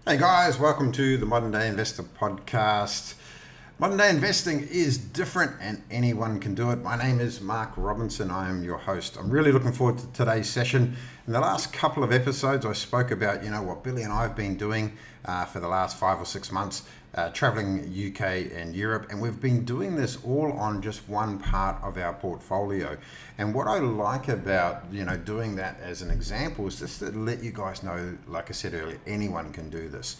Hey guys, welcome to the Modern Day Investor Podcast. Modern Day Investing is different and anyone can do it. My name is Mark Robinson. I am your host. I'm really looking forward to today's session. In the last couple of episodes, I spoke about, what Billy and I have been doing for the last 5 or 6 months, traveling UK and Europe. And we've been doing this all on just one part of our portfolio. And what I like about, doing that as an example is just to let you guys know, like I said earlier, anyone can do this.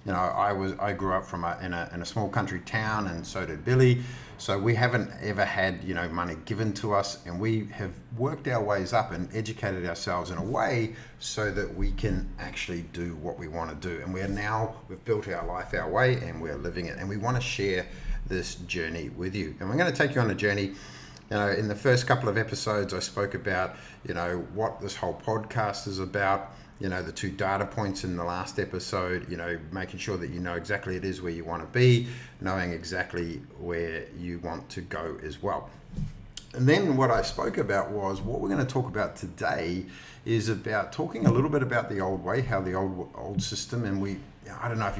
I grew up in a small country town, and so did Billy. So we haven't ever had money given to us, and we have worked our ways up and educated ourselves in a way so that we can actually do what we want to do. And we've built our life our way, and we're living it. And we want to share this journey with you. And we're going to take you on a journey. In the first couple of episodes, I spoke about what this whole podcast is about. The 2 data points in the last episode, making sure that you know exactly it is where you want to be, knowing exactly where you want to go as well. And then what I spoke about was what we're going to talk about today is about talking a little bit about the old way, how the old system, and I don't know if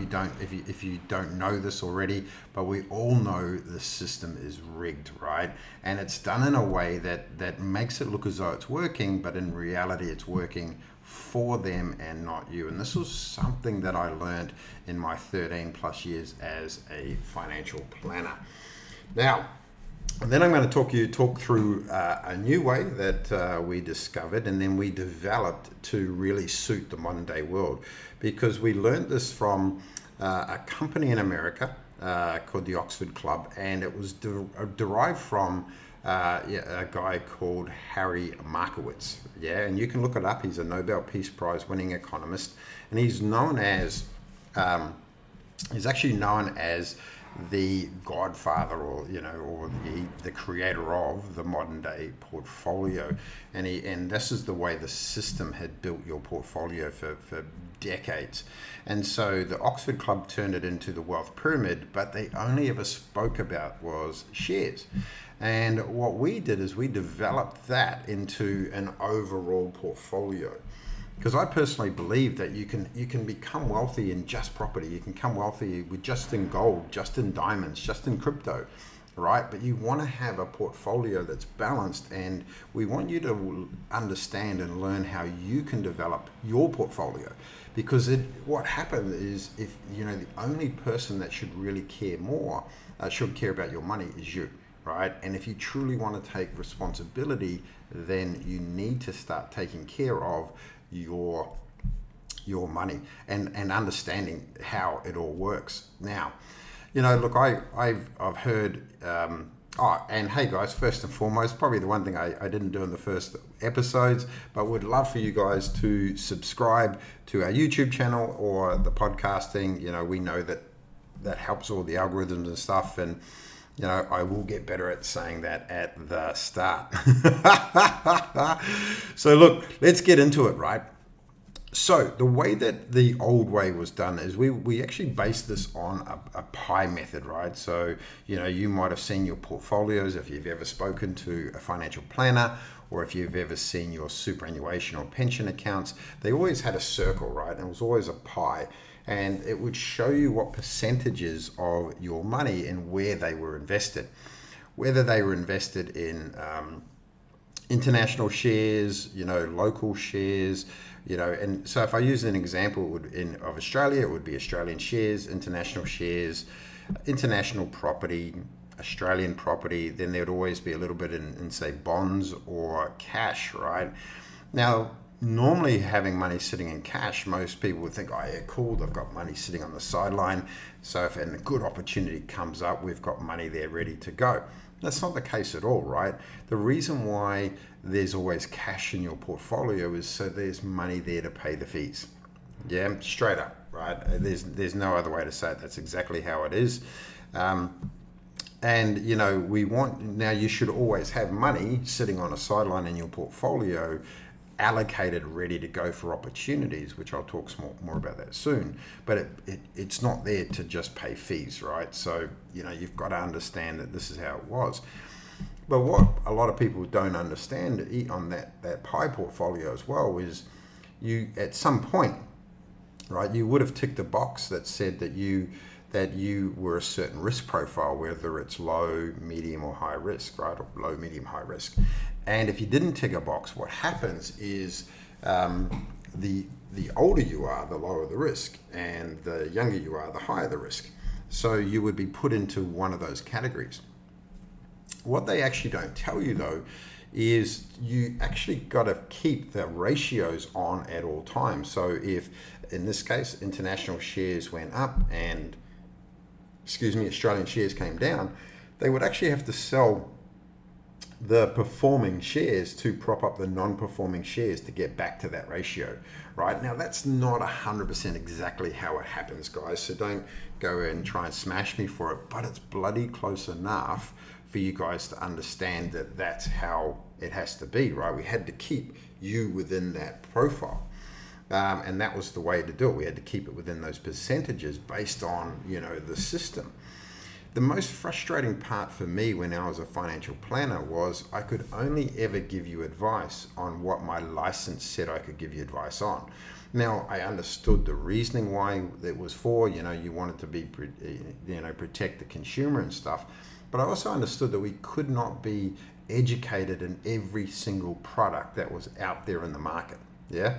you don't know this already, but we all know the system is rigged, right? And it's done in a way that makes it look as though it's working, but in reality it's working for them and not you. And this was something that I learned in my 13 plus years as a financial planner. Now, and then I'm going to talk through a new way that we discovered and then we developed to really suit the modern day world, because we learned this from a company in America called the Oxford Club, and it was derived from a guy called Harry Markowitz. And you can look it up. He's a Nobel Peace Prize winning economist, and he's actually known as the godfather or the creator of the modern day portfolio, and this is the way the system had built your portfolio for decades. And so the Oxford Club turned it into the wealth pyramid, but they only ever spoke about was shares. And what we did is we developed that into an overall portfolio. Because I personally believe that you can become wealthy in just property. You can become wealthy with just in gold, just in diamonds, just in crypto, right? But you want to have a portfolio that's balanced, and we want you to understand and learn how you can develop your portfolio. Because what happened is, if the only person that should really care about your money is you, right? And if you truly want to take responsibility, then you need to start taking care of your money and understanding how it all works. Now, look, I've heard and hey guys, first and foremost, probably the one thing I didn't do in the first episodes, but would love for you guys to subscribe to our YouTube channel or the podcasting. We know that helps all the algorithms and stuff, and I will get better at saying that at the start. So look, let's get into it, right? So the way that the old way was done is we actually based this on a pie method, right? So, you might have seen your portfolios if you've ever spoken to a financial planner, or if you've ever seen your superannuation or pension accounts. They always had a circle, right? And it was always a pie. And it would show you what percentages of your money and where they were invested. Whether they were invested in international shares, local shares, and so if I use an example of Australia, it would be Australian shares, international property, Australian property. Then there would always be a little bit in say bonds or cash, right? Now, normally having money sitting in cash, most people would think, oh yeah, cool, they've got money sitting on the sideline. So if a good opportunity comes up, we've got money there ready to go. That's not the case at all, right? The reason why there's always cash in your portfolio is so there's money there to pay the fees. Yeah, straight up, right? There's no other way to say it. That's exactly how it is. And now you should always have money sitting on a sideline in your portfolio, allocated, ready to go for opportunities, which I'll talk more about that soon. But it's not there to just pay fees, right? So you've got to understand that this is how it was. But what a lot of people don't understand on that pie portfolio as well is you at some point right? You would have ticked a box that said that you were a certain risk profile, whether it's low, medium, or high risk, right? Or low, medium, high risk. And if you didn't tick a box, what happens is the older you are, the lower the risk, and the younger you are, the higher the risk. So you would be put into one of those categories. What they actually don't tell you though is you actually got to keep the ratios on at all times. So if, in this case, international shares went up and, Australian shares came down, they would actually have to sell the performing shares to prop up the non-performing shares to get back to that ratio, right? Now, that's not 100% exactly how it happens, guys, so don't go and try and smash me for it, but it's bloody close enough for you guys to understand that that's how it has to be, right? We had to keep you within that profile. And that was the way to do it. We had to keep it within those percentages based on, the system. The most frustrating part for me when I was a financial planner was I could only ever give you advice on what my license said I could give you advice on. Now, I understood the reasoning why it was for, you wanted to be, protect the consumer and stuff. But I also understood that we could not be educated in every single product that was out there in the market. Yeah.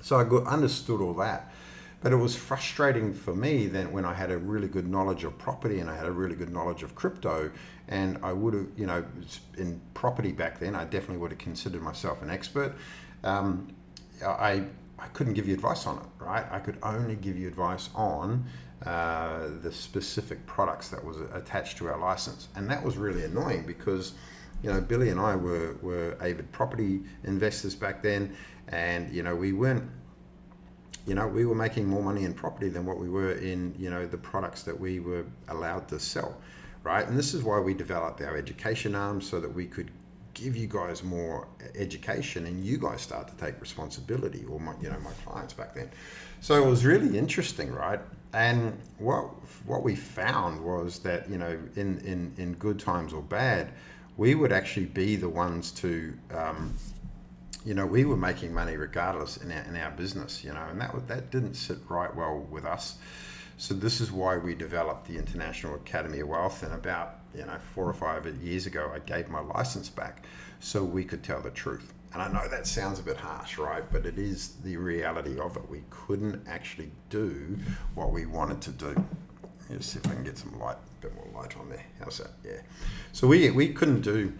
So I understood all that. But it was frustrating for me then when I had a really good knowledge of property and I had a really good knowledge of crypto, and I would have, in property back then, I definitely would have considered myself an expert. I couldn't give you advice on it, right? I could only give you advice on the specific products that was attached to our license. And that was really annoying because, Billy and I were avid property investors back then, and, we weren't, we were making more money in property than what we were in, the products that we were allowed to sell, right? And this is why we developed our education arm, so that we could give you guys more education and you guys start to take responsibility, or my clients back then. So it was really interesting, right? And what we found was that, in good times or bad, we would actually be the ones to, we were making money regardless in our business, and that didn't sit right well with us. So this is why we developed the International Academy of Wealth. And about 4 or 5 years ago, I gave my license back so we could tell the truth. And I know that sounds a bit harsh, right? But it is the reality of it. We couldn't actually do what we wanted to do. Let's see if I can get some light, a bit more light on there. How's that? Yeah. So we couldn't do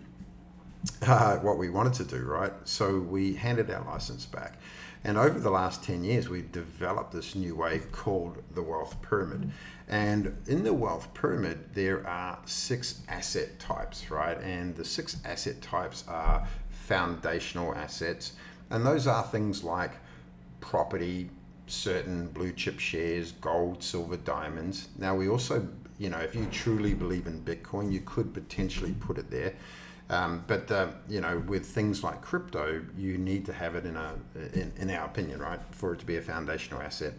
what we wanted to do, right? So we handed our license back. And over the last 10 years, we've developed this new way called the wealth pyramid. And in the wealth pyramid, there are 6 asset types, right? And the 6 asset types are foundational assets. And those are things like property, certain blue chip shares, gold, silver, diamonds. Now, we also, if you truly believe in Bitcoin, you could potentially put it there. But with things like crypto, you need to have it in our opinion, right, for it to be a foundational asset.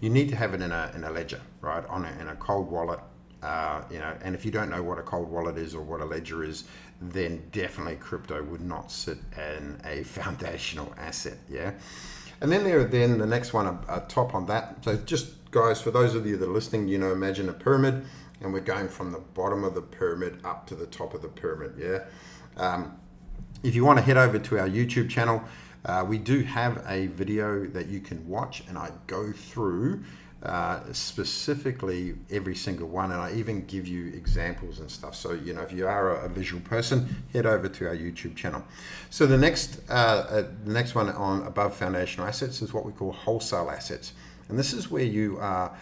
You need to have it in a ledger, right, in a cold wallet. And if you don't know what a cold wallet is or what a ledger is, then definitely crypto would not sit in a foundational asset. Yeah. And then the next one up top on that. So just guys, for those of you that are listening, imagine a pyramid, and we're going from the bottom of the pyramid up to the top of the pyramid. Yeah. If you want to head over to our YouTube channel, we do have a video that you can watch, and I go through specifically every single one, and I even give you examples and stuff. So if you are a visual person, head over to our YouTube channel. So the next one on above foundational assets is what we call wholesale assets, and this is where you are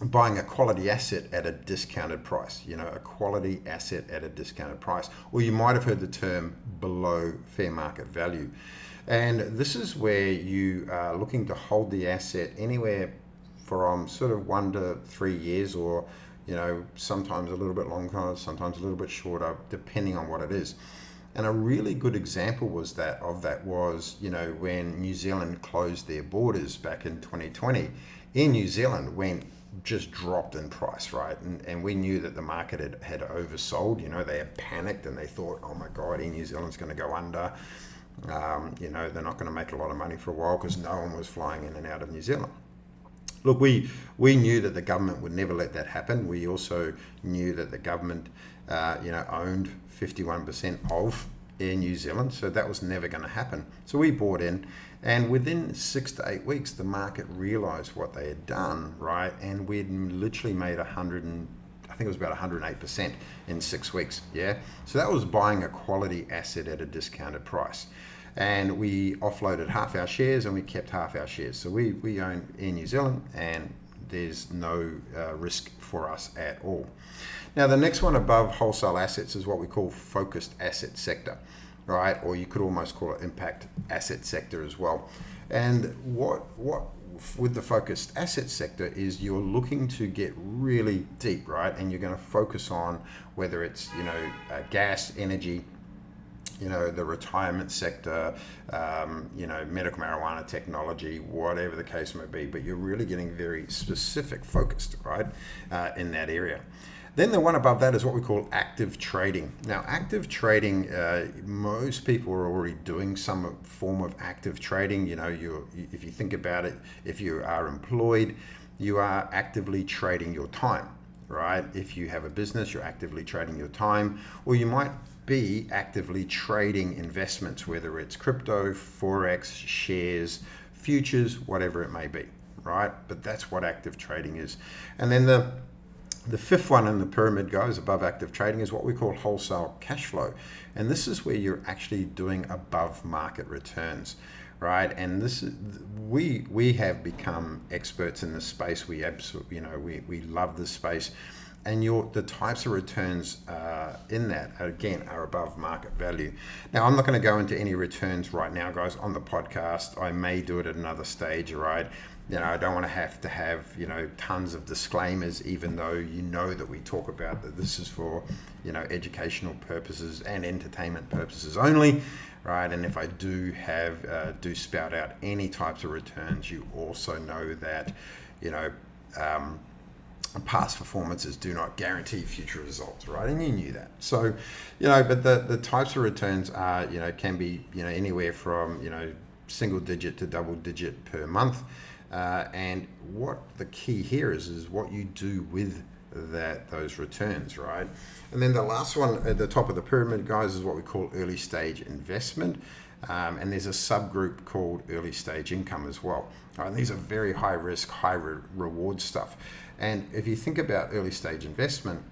buying a quality asset at a discounted price, a quality asset at a discounted price, or you might have heard the term below fair market value. And this is where you are looking to hold the asset anywhere from sort of 1 to 3 years, or sometimes a little bit longer, sometimes a little bit shorter, depending on what it is. And a really good example was when New Zealand closed their borders back in 2020. In New Zealand, when just dropped in price, right? And we knew that the market had oversold. They had panicked and they thought, oh my God, New Zealand's going to go under. they're not going to make a lot of money for a while because no one was flying in and out of New Zealand. Look, we knew that the government would never let that happen. We also knew that the government, owned 51% of Air New Zealand, so that was never going to happen. So we bought in, and within 6 to 8 weeks, the market realised what they had done, right? And we'd literally made I think it was about 108% in 6 weeks. Yeah, so that was buying a quality asset at a discounted price. And we offloaded half our shares and we kept half our shares. So we own Air New Zealand, and there's no risk for us at all. Now, the next one above wholesale assets is what we call focused asset sector, right? Or you could almost call it impact asset sector as well. And what with the focused asset sector is you're looking to get really deep, right? And you're going to focus on whether it's, gas, energy, the retirement sector, medical marijuana technology, whatever the case may be, but you're really getting very specific focused, right, in that area. Then the one above that is what we call active trading. Now, active trading, most people are already doing some form of active trading. If you think about it, if you are employed, you are actively trading your time, right? If you have a business, you're actively trading your time, or you might be actively trading investments, whether it's crypto, forex, shares, futures, whatever it may be, right? But that's what active trading is. And then the fifth one in the pyramid, guys, above active trading is what we call wholesale cash flow. And this is where you're actually doing above market returns, right? And this is, we have become experts in this space. We absolutely, we love this space. And the types of returns in that, again, are above market value. Now, I'm not going to go into any returns right now, guys, on the podcast. I may do it at another stage, right? I don't want to have tons of disclaimers, even though that we talk about that this is for, educational purposes and entertainment purposes only, right? And if I do spout out any types of returns, you also know that, past performances do not guarantee future results, right? And you knew that. So, but the types of returns are, can be, anywhere from, single digit to double digit per month. And what the key here is what you do with those returns, right? And then the last one at the top of the pyramid, guys, is what we call early stage investment. And there's a subgroup called early stage income as well. All right, and these are very high risk, high reward stuff. And if you think about early stage investment,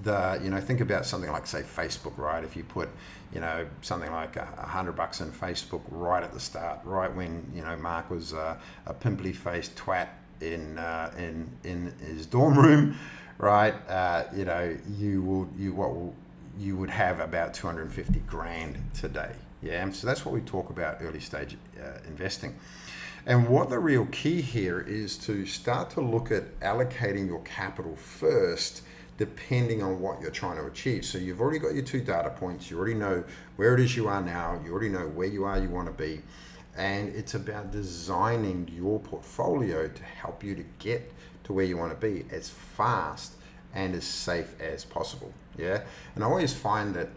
think about something like, say, Facebook, right? If you put, something like $100 in Facebook right at the start, right when, Mark was a pimply faced twat in his dorm room, right? You would have about 250 grand today. Yeah. So that's what we talk about early stage investing. And what the real key here is to start to look at allocating your capital first, depending on what you're trying to achieve. So you've already got your 2 data points. You already know where it is you are now. You already know where you want to be. And it's about designing your portfolio to help you to get to where you want to be as fast and as safe as possible. Yeah. And I always find that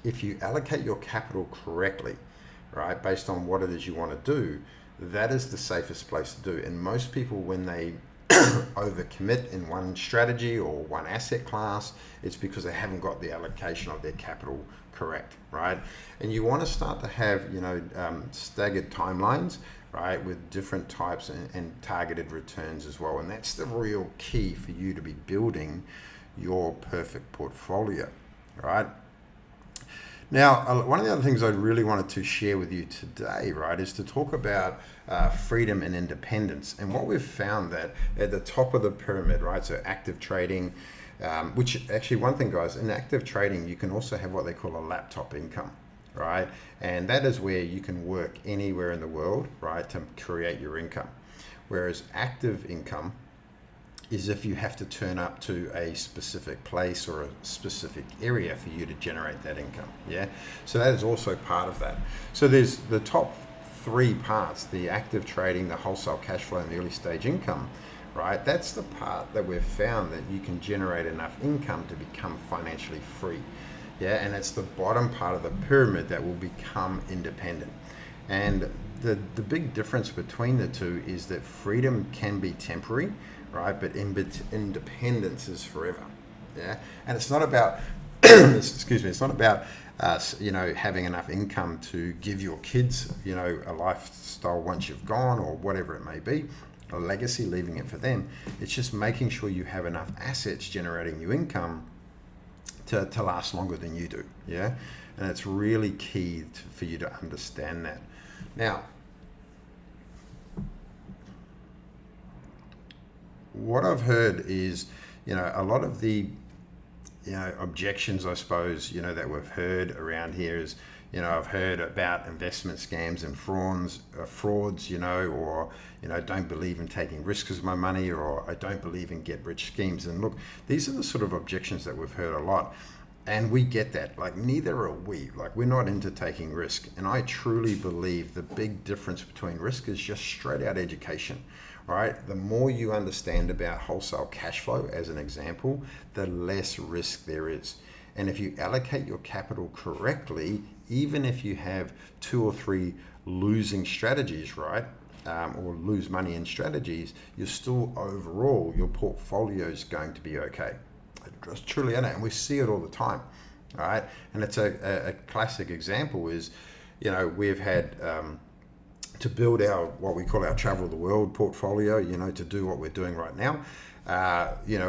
if you allocate your capital correctly, right, based on what it is you want to do, that is the safest place to do. And most people, when they overcommit in one strategy or one asset class, it's because they haven't got the allocation of their capital correct, right? And you want to start to have, staggered timelines, right, with different types and targeted returns as well. And that's the real key for you to be building your perfect portfolio, right? Now, one of the other things I really wanted to share with you today, right, is to talk about freedom and independence. And what we've found that at the top of the pyramid, right, so active trading, which actually one thing, guys, in active trading, you can also have what they call a laptop income, right? And that is where you can work anywhere in the world, right, to create your income. Whereas active income is if you have to turn up to a specific place or a specific area for you to generate that income. Yeah. So that is also part of that. So there's the top 3 parts: the active trading, the wholesale cash flow, and the early stage income, right? That's the part that we've found that you can generate enough income to become financially free. Yeah, and it's the bottom part of the pyramid that will become independent. And the big difference between the two is that freedom can be temporary, right? But independence is forever. Yeah, and it's not about excuse me, it's not about having enough income to give your kids a lifestyle once you've gone, or whatever it may be, a legacy, leaving it for them. It's just making sure you have enough assets generating you income to last longer than you do. Yeah, and it's really key for you to understand that. Now, what I've heard is, a lot of the objections, I suppose, that we've heard around here is, I've heard about investment scams and frauds, or, don't believe in taking risks with my money, or I don't believe in get rich schemes. And look, these are the sort of objections that we've heard a lot. And we get that. Like, neither are we. Like, we're not into taking risk. And I truly believe the big difference between risk is just straight out education, right? The more you understand about wholesale cash flow, as an example, the less risk there is. And if you allocate your capital correctly, even if you have 2 or 3 losing strategies, right? Or lose money in strategies, you're still overall, your portfolio is going to be okay. Just truly, and we see it all the time, all right? And it's a classic example is, we've had to build our, what we call our travel the world portfolio, to do what we're doing right now.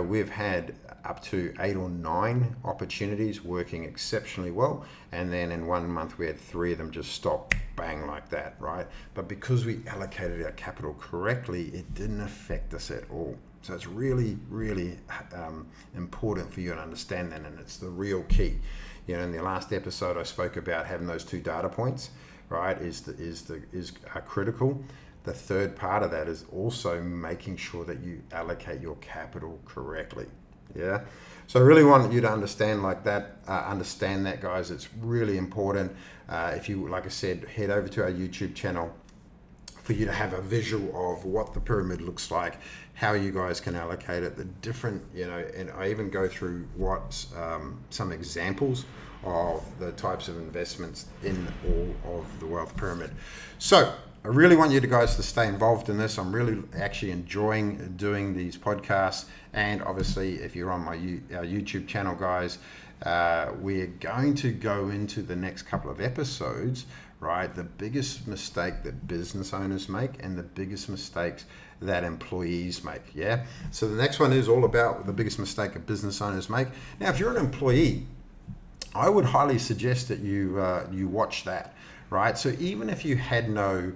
We've had up to 8 or 9 opportunities working exceptionally well, and then in 1 month we had 3 of them just stop, bang, like that, right? But because we allocated our capital correctly, it didn't affect us at all. So it's really, really important for you to understand that, and it's the real key. In the last episode, I spoke about having those 2 data points, right? Is critical. The third part of that is also making sure that you allocate your capital correctly. Yeah. So I really want you to understand that, guys. It's really important. If you, like I said, head over to our YouTube channel for you to have a visual of what the pyramid looks like, how you guys can allocate it, the different, and I even go through some examples of the types of investments in all of the wealth pyramid. So I really want you guys to stay involved in this. I'm really actually enjoying doing these podcasts. And obviously, if you're on our YouTube channel, guys, we're going to go into the next couple of episodes, right? The biggest mistake that business owners make and the biggest mistakes that employees make. Yeah. So the next one is all about the biggest mistake that business owners make. Now, if you're an employee, I would highly suggest that you watch that, right? So even if you had no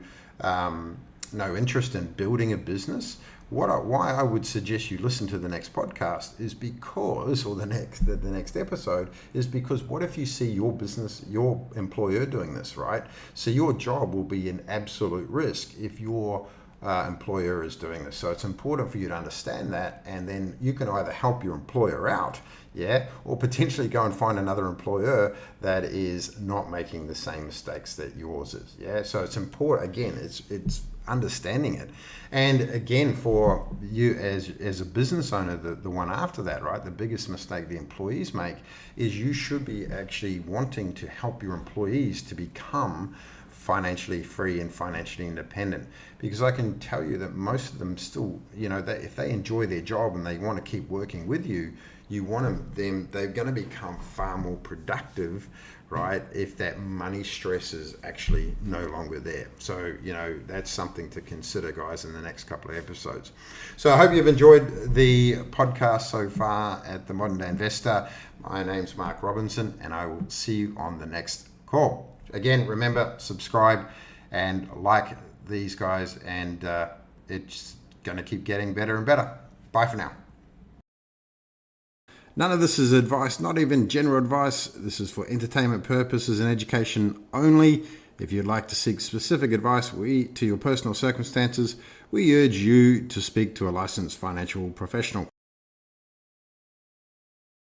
interest in building a business, why I would suggest you listen to the next podcast is because, or the next episode is because, what if you see your business, your employer doing this, right? So your job will be an absolute risk if your employer is doing this. So it's important for you to understand that, and then you can either help your employer out, yeah, or potentially go and find another employer that is not making the same mistakes that yours is. Yeah, so it's important. Again, it's understanding it. And again, for you as a business owner, the one after that, right, the biggest mistake the employees make is you should be actually wanting to help your employees to become financially free and financially independent, because I can tell you that most of them still, if they enjoy their job and they want to keep working with you, they're going to become far more productive, right, if that money stress is actually no longer there. So, that's something to consider, guys, in the next couple of episodes. So I hope you've enjoyed the podcast so far at the Modern Day Investor. My name's Mark Robinson, and I will see you on the next call. Again, remember, subscribe and like these guys, and it's going to keep getting better and better. Bye for now. None of this is advice, not even general advice. This is for entertainment purposes and education only. If you'd like to seek specific advice to your personal circumstances, we urge you to speak to a licensed financial professional.